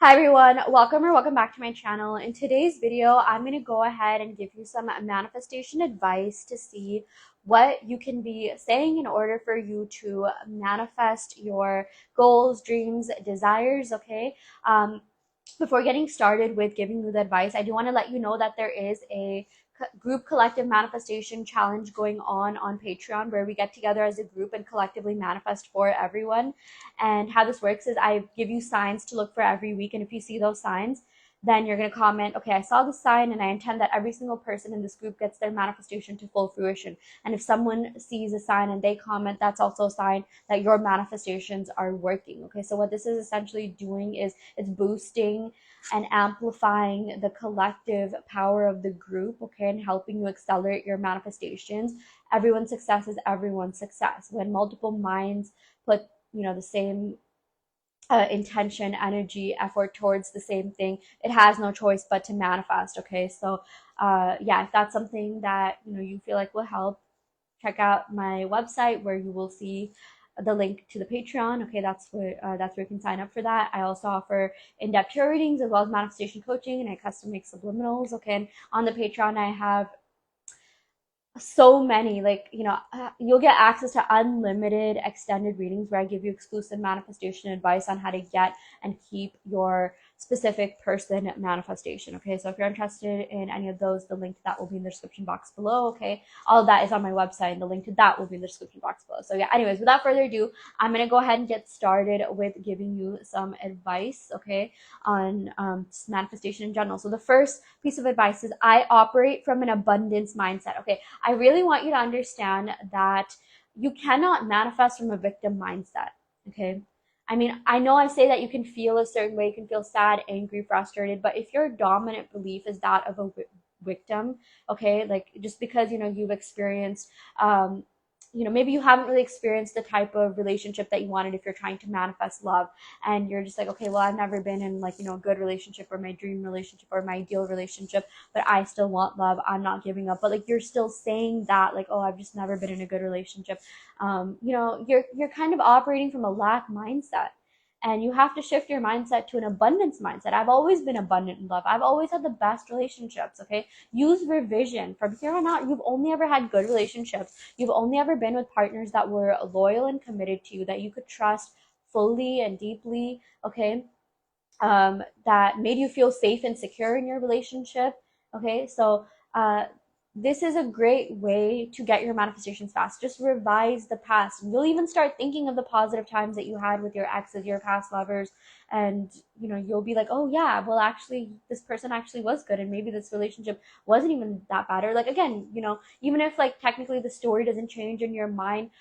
Hi everyone, welcome back to my channel. In today's video, I'm going to go ahead and give you some manifestation advice to see what you can be saying in order for you to manifest your goals, dreams, desires, okay? Before getting started with giving you the advice, I do want to let you know that there is a group collective manifestation challenge going on Patreon where we get together as a group and collectively manifest for everyone. And how this works is I give you signs to look for every week, and if you see those signs, then you're going to comment, okay, I saw this sign and I intend that every single person in this group gets their manifestation to full fruition. And if someone sees a sign and they comment, that's also a sign that your manifestations are working. Okay, so what this is essentially doing is it's boosting and amplifying the collective power of the group, okay, and helping you accelerate your manifestations. Everyone's success is everyone's success. When multiple minds put, the same intention, energy, effort towards the same thing, it has no choice but to manifest. Okay, so yeah, if that's something that you feel like will help, check out my website where you will see the link to the Patreon. Okay, that's where you can sign up for that. I also offer in-depth tarot readings as well as manifestation coaching, and I custom make subliminals. Okay, and on the Patreon I have so many, you'll get access to unlimited extended readings where I give you exclusive manifestation advice on how to get and keep your specific person manifestation. Okay, so if you're interested in any of those, the link to that will be in the description box below. Okay, all of that is on my website and the link to that will be in the description box below. So yeah, anyways, without further ado, I'm gonna go ahead and get started with giving you some advice, okay, on manifestation in general. So the first piece of advice is I operate from an abundance mindset. Okay, I really want you to understand that you cannot manifest from a victim mindset. Okay. I mean, I know I say that you can feel a certain way, you can feel sad, angry, frustrated, but if your dominant belief is that of a victim, okay, like just because you've experienced maybe you haven't really experienced the type of relationship that you wanted if you're trying to manifest love, and you're just like, okay, well, I've never been in a good relationship or my dream relationship or my ideal relationship, but I still want love, I'm not giving up, but you're still saying that, oh, I've just never been in a good relationship. You're kind of operating from a lack mindset, and you have to shift your mindset to an abundance mindset. I've always been abundant in love, I've always had the best relationships. Okay, use revision. From here on out, you've only ever had good relationships. You've only ever been with partners that were loyal and committed to you, that you could trust fully and deeply. Okay, that made you feel safe and secure in your relationship. Okay, so this is a great way to get your manifestations fast. Just revise the past. You'll even start thinking of the positive times that you had with your exes, your past lovers, and you'll be like, oh yeah, well, actually this person actually was good, and maybe this relationship wasn't even that bad. Or again, even if technically the story doesn't change in your mind,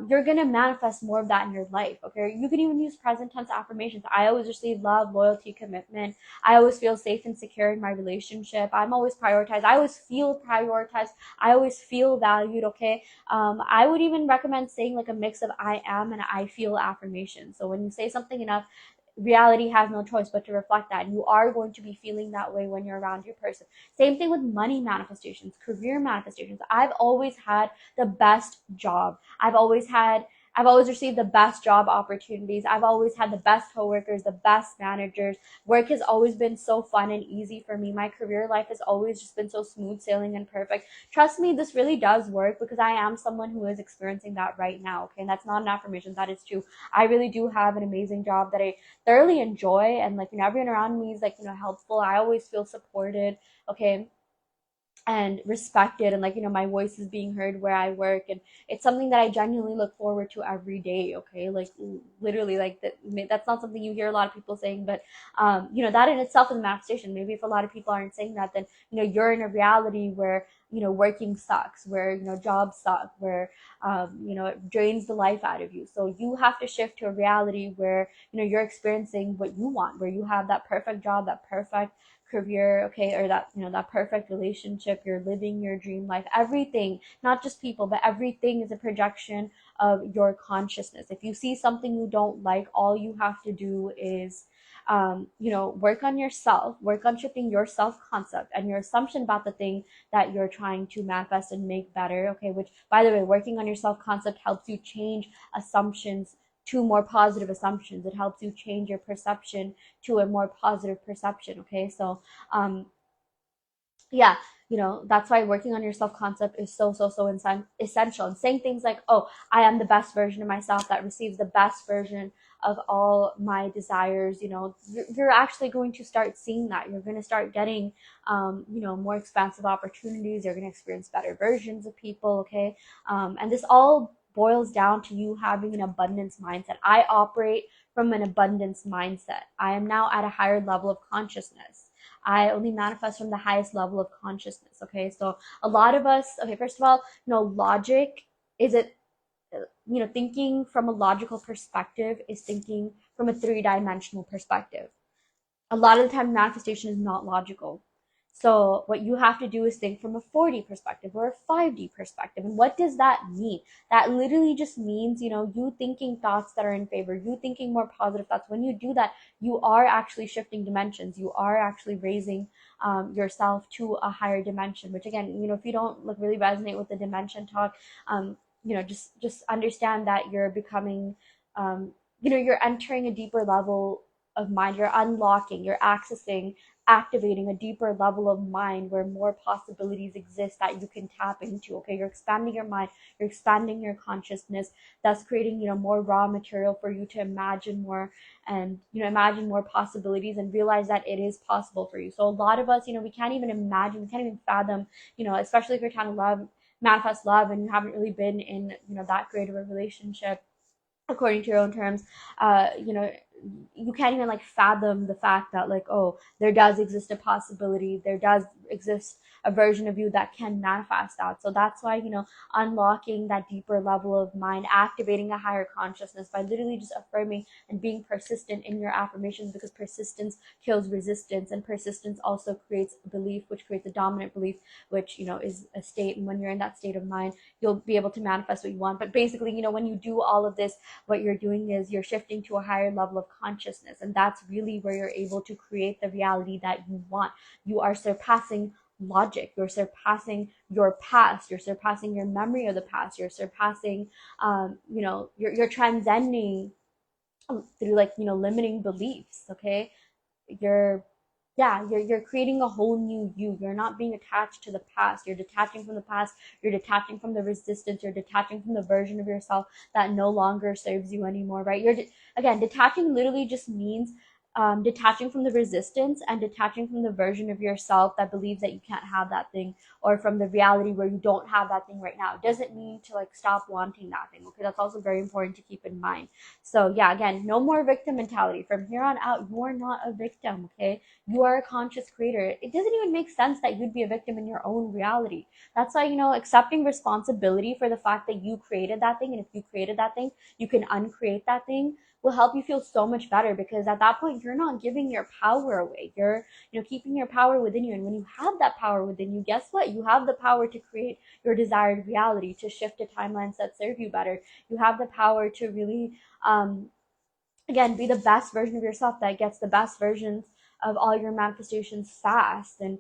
you're gonna manifest more of that in your life. Okay, you can even use present tense affirmations. I always receive love, loyalty, commitment. I always feel safe and secure in my relationship. I'm always prioritized. I always feel prioritized. I always feel valued. Okay, I would even recommend saying a mix of I am and I feel affirmations. So when you say something enough, reality has no choice but to reflect that. You are going to be feeling that way when you're around your person. Same thing with money manifestations, career manifestations. I've always had the best job. I've always received the best job opportunities. I've always had the best coworkers, the best managers. Work has always been so fun and easy for me. My career life has always just been so smooth sailing and perfect. Trust me, this really does work because I am someone who is experiencing that right now. Okay, and that's not an affirmation, that is true. I really do have an amazing job that I thoroughly enjoy, and everyone around me is helpful. I always feel supported. Okay, and respected, and my voice is being heard where I work, and it's something that I genuinely look forward to every day. Okay, literally, that's not something you hear a lot of people saying, but that in itself is a manifestation. Maybe if a lot of people aren't saying that, then you're in a reality where working sucks, where jobs suck, where it drains the life out of you. So you have to shift to a reality where you're experiencing what you want, where you have that perfect job, that perfect career, okay, or that that perfect relationship, you're living your dream life. Everything, not just people, but everything is a projection of your consciousness. If you see something you don't like, all you have to do is work on yourself, work on shifting your self-concept and your assumption about the thing that you're trying to manifest and make better. Okay, which, by the way, working on your self-concept helps you change assumptions to more positive assumptions. It helps you change your perception to a more positive perception. Okay, so yeah, that's why working on your self-concept is so essential. And saying things like, oh, I am the best version of myself that receives the best version of all my desires. You're actually going to start seeing that. You're going to start getting more expansive opportunities. You're going to experience better versions of people. Okay, and this all boils down to you having an abundance mindset. I operate from an abundance mindset. I am now at a higher level of consciousness. I only manifest from the highest level of consciousness. Okay, so a lot of us, okay, first of all, logic is it, thinking from a logical perspective is thinking from a three-dimensional perspective. A lot of the time manifestation is not logical. So what you have to do is think from a 4D perspective or a 5D perspective. And what does that mean? That literally just means, you thinking thoughts that are in favor, you thinking more positive thoughts. When you do that, you are actually shifting dimensions. You are actually raising yourself to a higher dimension, which again, if you don't really resonate with the dimension talk, just understand that you're becoming, you're entering a deeper level of mind. You're unlocking, you're accessing, activating a deeper level of mind where more possibilities exist that you can tap into. Okay, you're expanding your mind, you're expanding your consciousness, thus creating more raw material for you to imagine more, and imagine more possibilities and realize that it is possible for you. So a lot of us, we can't even imagine, we can't even fathom, especially if you're trying to manifest love and you haven't really been in that great of a relationship according to your own terms. You can't even fathom the fact that oh, there does exist a possibility, there does exist a version of you that can manifest that. So that's why unlocking that deeper level of mind, activating a higher consciousness by literally just affirming and being persistent in your affirmations, because persistence kills resistance, and persistence also creates belief, which creates a dominant belief, which is a state. And when you're in that state of mind, you'll be able to manifest what you want. But basically, when you do all of this, what you're doing is you're shifting to a higher level of consciousness, and that's really where you're able to create the reality that you want. You are surpassing logic, you're surpassing your past, you're surpassing your memory of the past, you're surpassing you're transcending through limiting beliefs. Okay, you're you're creating a whole new you. You're not being attached to the past. You're detaching from the past. You're detaching from the resistance. You're detaching from the version of yourself that no longer serves you anymore, right? Again, detaching literally just means detaching from the resistance and detaching from the version of yourself that believes that you can't have that thing, or from the reality where you don't have that thing right now. It doesn't mean to stop wanting that thing. Okay, that's also very important to keep in mind. So yeah, again, no more victim mentality. From here on out, you're not a victim. Okay, you are a conscious creator. It doesn't even make sense that you'd be a victim in your own reality. That's why accepting responsibility for the fact that you created that thing, and if you created that thing, you can uncreate that thing, will help you feel so much better, because at that point you're not giving your power away. You're keeping your power within you. And when you have that power within you, guess what? You have the power to create your desired reality, to shift to timelines that serve you better. You have the power to really again, be the best version of yourself that gets the best versions of all your manifestations fast, and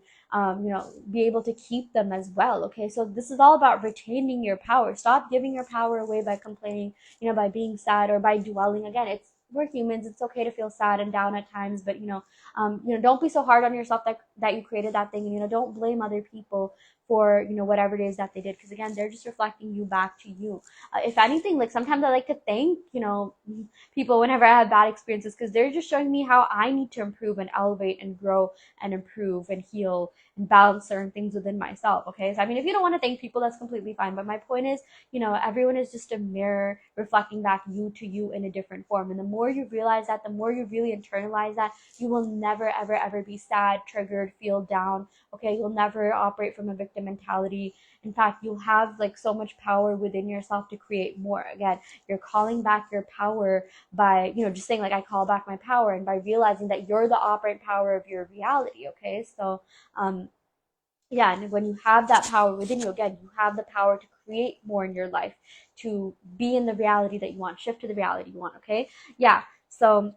be able to keep them as well. Okay, so this is all about retaining your power. Stop giving your power away by complaining, by being sad, or by dwelling. Again, we're humans. It's okay to feel sad and down at times, but don't be so hard on yourself that you created that thing, and don't blame other people for whatever it is that they did, because again, they're just reflecting you back to you. If anything, sometimes I like to thank people whenever I have bad experiences, because they're just showing me how I need to improve and elevate and grow and improve and heal and balance certain things within myself. Okay, so I mean, if you don't want to thank people, that's completely fine, but my point is, everyone is just a mirror reflecting back you to you in a different form. And the more you realize that, the more you really internalize that, you will never ever be sad, triggered, feel down. Okay, you'll never operate from a victim mentality. In fact, you'll have so much power within yourself to create more. Again, you're calling back your power by just saying I call back my power, and by realizing that you're the operant power of your reality. Okay, so yeah, and when you have that power within you, again, you have the power to create more in your life, to be in the reality that you want, shift to the reality you want. Okay, yeah. So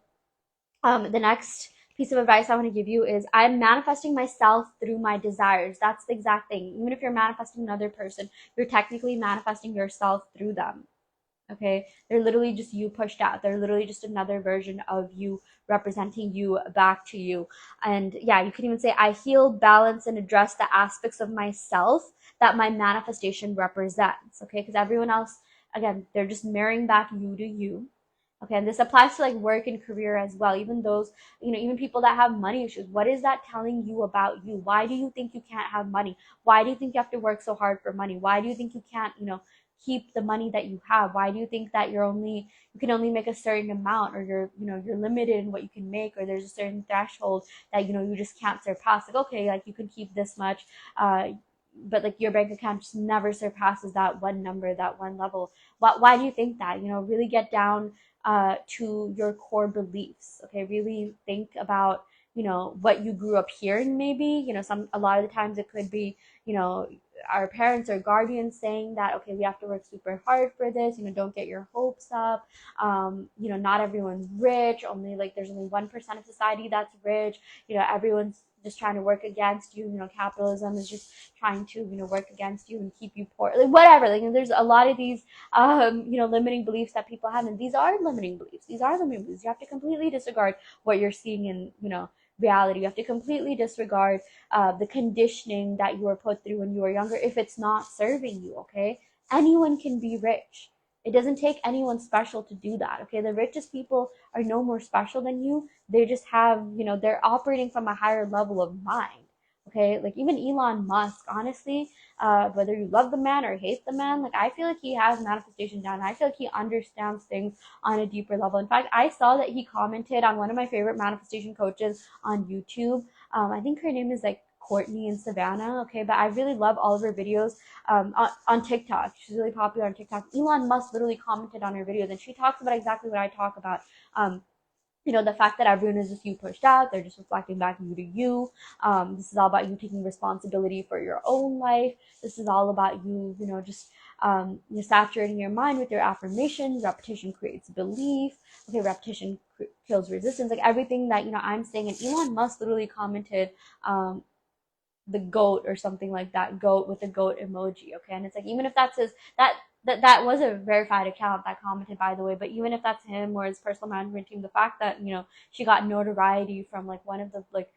the next piece of advice I want to give you is, I'm manifesting myself through my desires. That's the exact thing. Even if you're manifesting another person, you're technically manifesting yourself through them. Okay, they're literally just you pushed out. They're literally just another version of you representing you back to you. And yeah, you can even say, I heal, balance, and address the aspects of myself that my manifestation represents. Okay, because everyone else, again, they're just mirroring back you to you. Okay, and this applies to like work and career as well. Even those, even people that have money issues, what is that telling you about you? Why do you think you can't have money? Why do you think you have to work so hard for money? Why do you think you can't, keep the money that you have? Why do you think that you can only make a certain amount, or you're limited in what you can make, or there's a certain threshold that you just can't surpass? Like, okay, like you can keep this much, but like your bank account just never surpasses that one number, that one level. Why do you think that? Really get down to your core beliefs. Okay, really think about what you grew up hearing. Maybe a lot of the times it could be our parents or guardians saying that, okay, we have to work super hard for this, don't get your hopes up. Not everyone's rich, only like there's only 1% of society that's rich. Everyone's just trying to work against you. Capitalism is just trying to work against you and keep you poor, like whatever. Like, there's a lot of these limiting beliefs that people have, and these are limiting beliefs. You have to completely disregard what you're seeing in reality. You have to completely disregard the conditioning that you were put through when you were younger if it's not serving you. Okay, anyone can be rich. It doesn't take anyone special to do that. Okay, the richest people are no more special than you. They just have, they're operating from a higher level of mind. Okay, like even Elon Musk, honestly, whether you love the man or hate the man, like I feel like he has manifestation down. I feel like he understands things on a deeper level. In fact, I saw that he commented on one of my favorite manifestation coaches on YouTube. I think her name is like Courtney and Savannah. Okay, but I really love all of her videos on TikTok. She's really popular on TikTok. Elon Musk literally commented on her videos, and she talks about exactly what I talk about. The fact that everyone is just you pushed out, they're just reflecting back you to you. This is all about you taking responsibility for your own life. This is all about you, just you're saturating your mind with your affirmations. Repetition creates belief. Okay, repetition kills resistance. Like everything that I'm saying. And Elon Musk literally commented, the goat or something like that, goat with the goat emoji. Okay, and it's like, even if that's his, that was a verified account that commented, by the way, but even if that's him or his personal management team, the fact that she got notoriety from like one of the like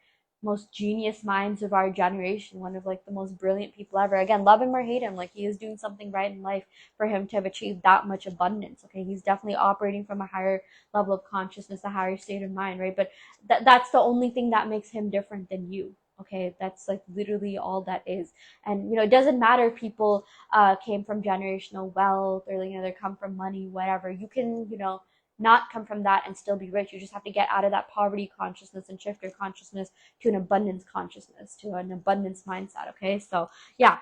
most genius minds of our generation, one of like the most brilliant people ever. Again, love him or hate him, like he is doing something right in life for him to have achieved that much abundance. Okay, he's definitely operating from a higher level of consciousness, a higher state of mind, right? But that's the only thing that makes him different than you. Okay, that's like literally all that is. And it doesn't matter if people came from generational wealth, or they come from money, whatever. You can not come from that and still be rich. You just have to get out of that poverty consciousness and shift your consciousness to an abundance consciousness, to an abundance mindset. Okay, so yeah.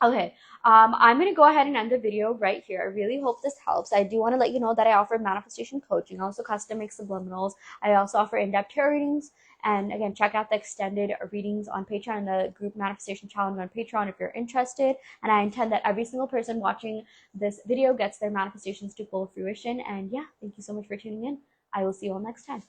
Okay, I'm going to go ahead and end the video right here. I really hope this helps. I do want to let you know that I offer manifestation coaching, also custom make subliminals. I also offer in-depth tarot readings. And again, check out the extended readings on Patreon, the group manifestation challenge on Patreon if you're interested. And I intend that every single person watching this video gets their manifestations to full fruition. And yeah, thank you so much for tuning in. I will see you all next time.